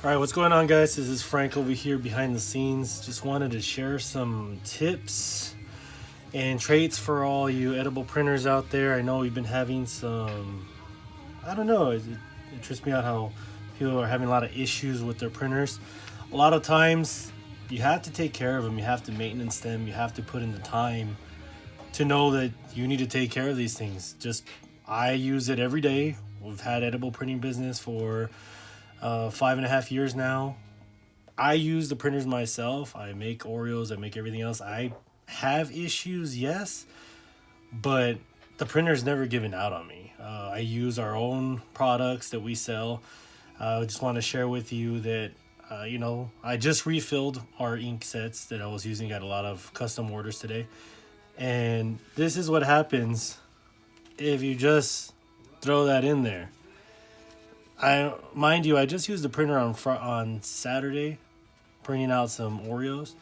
All right, what's going on, guys? This is Frank over here behind the scenes. Just wanted to share some tips and traits for all you edible printers out there. I know we've been having some, I don't know, it trips me out how people are having a lot of issues with their printers. A lot of times, you have to take care of them, you have to maintenance them, you have to put in the time to know that you need to take care of these things. Just, I use it every day. We've had edible printing business for 5.5 years now. I use the printers myself. I make Oreos. I make everything else. I have issues, yes, but the printer's never given out on me. I use our own products that we sell. I just want to share with you that, I just refilled our ink sets that I was using. Got a lot of custom orders today. And this is what happens if you just throw that in there. Mind you, I just used the printer on Saturday, printing out some Oreos,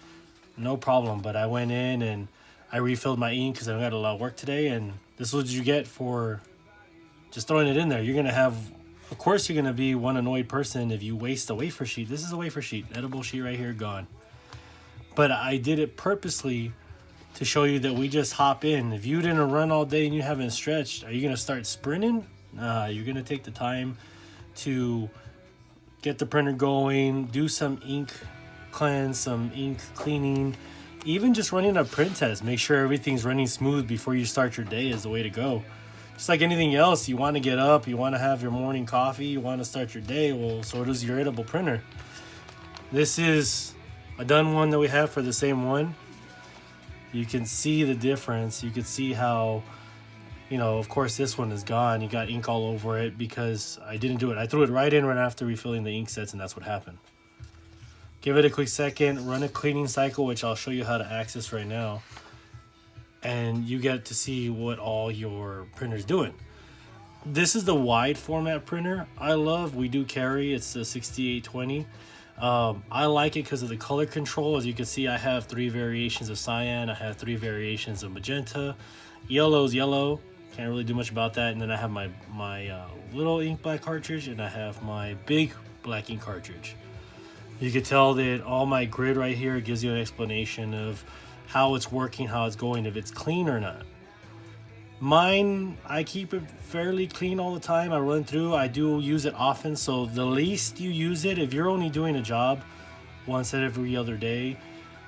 no problem. But I went in and I refilled my ink because I got a lot of work today, and this is what you get for just throwing it in there. You're gonna have, of course, you're gonna be one annoyed person if you waste a wafer sheet. This is a wafer sheet, edible sheet right here, gone. But I did it purposely to show you that we just hop in. If you didn't run all day and you haven't stretched, are you gonna start sprinting? You're gonna take the time to get the printer going, do some ink cleanse, some ink cleaning, even just running a print test. Make sure everything's running smooth before you start your day is the way to go. Just like anything else, you want to get up, you want to have your morning coffee, you want to start your day, well, so does your edible printer. This is a done one that we have for the same one. You can see the difference. You can see how, of course, this one is gone. You got ink all over it because I didn't do it. I threw it right in right after refilling the ink sets, and that's what happened. Give it a quick second, run a cleaning cycle, which I'll show you how to access right now. And you get to see what all your printer's doing. This is the wide format printer I love. We do carry. It's the 6820. I like it because of the color control. As you can see, I have 3 variations of cyan. I have 3 variations of magenta. Yellow's yellow. Can't really do much about that. And then I have my little ink black cartridge, and I have my big black ink cartridge. You can tell that all my grid right here gives you an explanation of how it's working, how it's going, if it's clean or not. Mine, I keep it fairly clean all the time. I run through. I do use it often, so the least you use it, if you're only doing a job once every other day,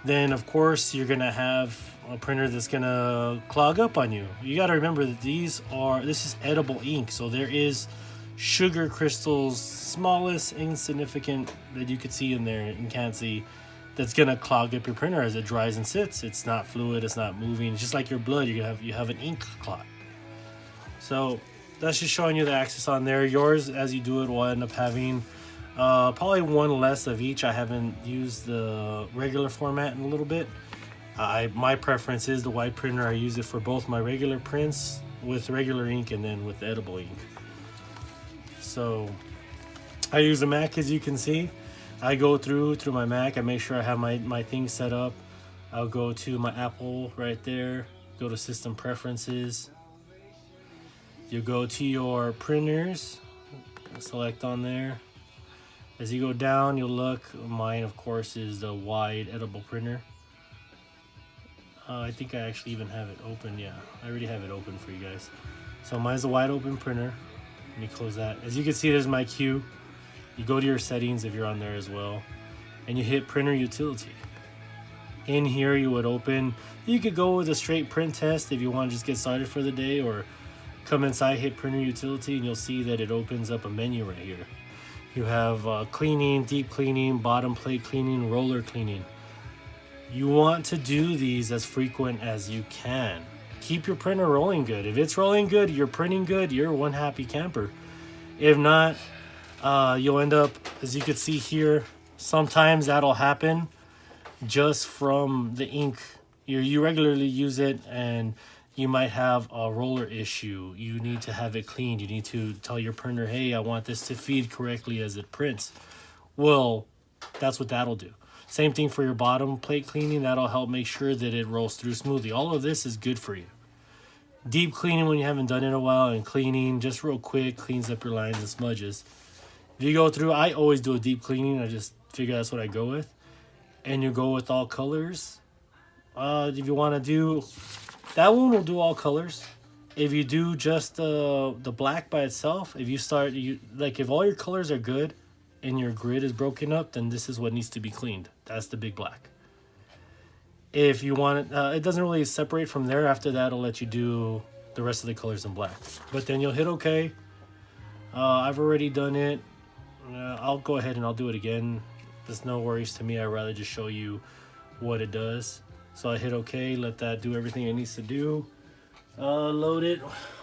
then of course you're gonna have a printer that's gonna clog up on you. You got to remember that this is edible ink, so there is sugar crystals, smallest insignificant that you could see in there and can't see, that's gonna clog up your printer as it dries and sits. It's not fluid, it's not moving. It's just like your blood, you have an ink clot. So that's just showing you the access on there. Yours, as you do it, will end up having probably one less of each. I haven't used the regular format in a little bit. My preference is the white printer. I use it for both my regular prints with regular ink and then with edible ink. So I use a Mac, as you can see. I go through my Mac. I make sure I have my things set up. I'll go to my Apple right there. Go to System Preferences. You go to your printers. Select on there. As you go down, you'll look. Mine, of course, is the wide edible printer. I think I actually even have it open. Yeah, I already have it open for you guys. So mine's a wide open printer. Let me close that. As you can see, there's my queue. You go to your settings if you're on there as well, and you hit printer utility. In here, you would open. You could go with a straight print test if you want to just get started for the day, or come inside, hit printer utility, and you'll see that it opens up a menu right here. You have cleaning, deep cleaning, bottom plate cleaning, roller cleaning. You want to do these as frequent as you can. Keep your printer rolling good. If it's rolling good, you're printing good, you're one happy camper. If not, you'll end up, as you can see here, sometimes that'll happen just from the ink. You regularly use it, and you might have a roller issue. You need to have it cleaned. You need to tell your printer, hey, I want this to feed correctly as it prints. Well, that's what that'll do. Same thing for your bottom plate cleaning. That'll help make sure that it rolls through smoothly. All of this is good for you. Deep cleaning when you haven't done it in a while, and cleaning just real quick cleans up your lines and smudges. If you go through, I always do a deep cleaning. I just figure that's what I go with. And you go with all colors. If you want to do, that one will do all colors. If you do just the black by itself, if you start, if all your colors are good and your grid is broken up, then this is what needs to be cleaned. That's the big black. If you want it, it doesn't really separate from there. After that, it'll let you do the rest of the colors in black. But then you'll hit OK. I've already done it. I'll go ahead and I'll do it again. There's no worries to me. I'd rather just show you what it does. So I hit OK, let that do everything it needs to do. Load it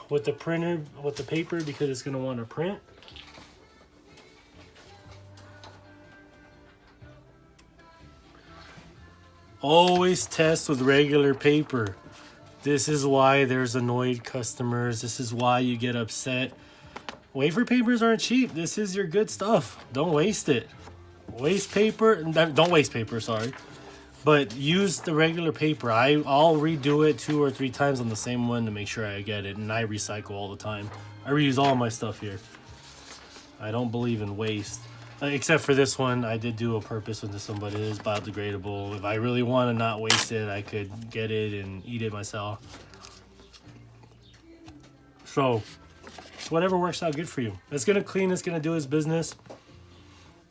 with the printer, with the paper, because it's going to want to print. Always test with regular paper. This is why there's annoyed customers. This is why you get upset. Wafer papers aren't cheap. This is your good stuff. Don't waste it. Waste paper. Don't waste paper, sorry. But use the regular paper. I'll redo it 2 or 3 times on the same one to make sure I get it. And I recycle all the time. I reuse all my stuff here. I don't believe in waste. Except for this one, I did do a purpose with this one, but it is biodegradable. If I really want to not waste it, I could get it and eat it myself. So, whatever works out good for you. It's going to clean, it's going to do its business.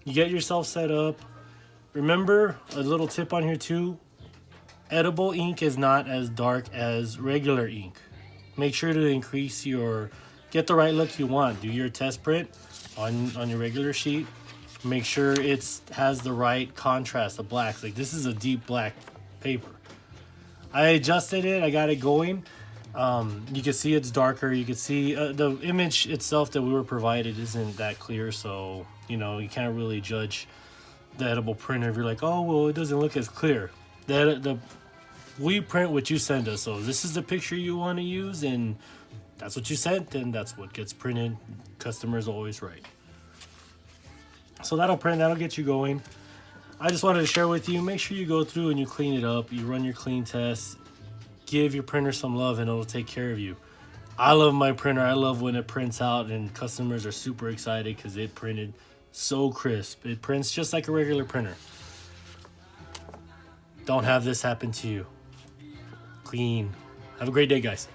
You get yourself set up. Remember, a little tip on here too. Edible ink is not as dark as regular ink. Make sure to increase get the right look you want. Do your test print on your regular sheet. Make sure it has the right contrast of blacks. Like this is a deep black paper. I adjusted it. I got it going. You can see it's darker. You can see the image itself that we were provided isn't that clear. So, you can't really judge the edible printer if you're like, oh, well, it doesn't look as clear. We print what you send us. So this is the picture you want to use and that's what you sent and that's what gets printed. Customer's always right. So that'll print, that'll get you going. I just wanted to share with you, make sure you go through and you clean it up. You run your clean tests. Give your printer some love and it'll take care of you. I love my printer. I love when it prints out and customers are super excited because it printed so crisp. It prints just like a regular printer. Don't have this happen to you. Clean. Have a great day, guys.